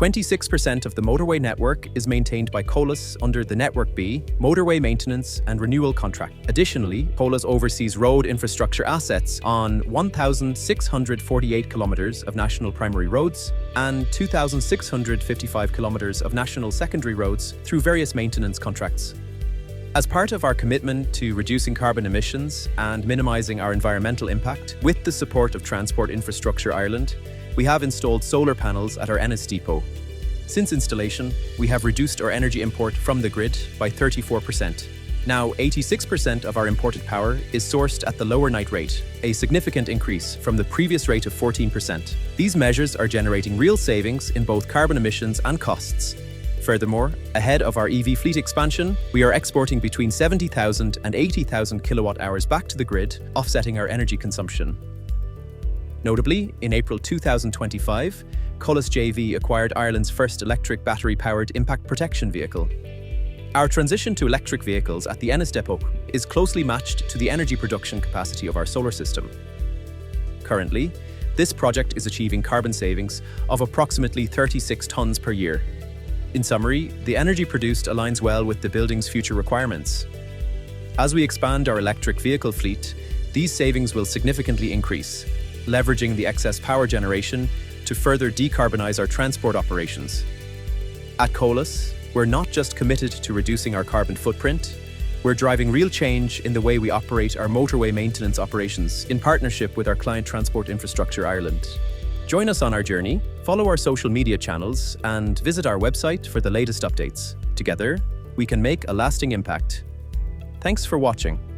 26% of the motorway network is maintained by Colas under the Network B, Motorway Maintenance and Renewal Contract. Additionally, Colas oversees road infrastructure assets on 1,648 kilometers of national primary roads and 2,655 kilometers of national secondary roads through various maintenance contracts. As part of our commitment to reducing carbon emissions and minimizing our environmental impact, with the support of Transport Infrastructure Ireland, we have installed solar panels at our Ennis depot. Since installation, we have reduced our energy import from the grid by 34%. Now, 86% of our imported power is sourced at the lower night rate, a significant increase from the previous rate of 14%. These measures are generating real savings in both carbon emissions and costs. Furthermore, ahead of our EV fleet expansion, we are exporting between 70,000 and 80,000 kilowatt hours back to the grid, offsetting our energy consumption. Notably, in April 2025, Colas JV acquired Ireland's first electric battery-powered impact protection vehicle. Our transition to electric vehicles at the Ennis depot is closely matched to the energy production capacity of our solar system. Currently, this project is achieving carbon savings of approximately 36 tonnes per year. In summary, the energy produced aligns well with the building's future requirements. As we expand our electric vehicle fleet, these savings will significantly increase, leveraging the excess power generation to further decarbonize our transport operations. At Colas, we're not just committed to reducing our carbon footprint, we're driving real change in the way we operate our motorway maintenance operations in partnership with our client Transport Infrastructure Ireland. Join us on our journey, follow our social media channels, and visit our website for the latest updates. Together, we can make a lasting impact. Thanks for watching.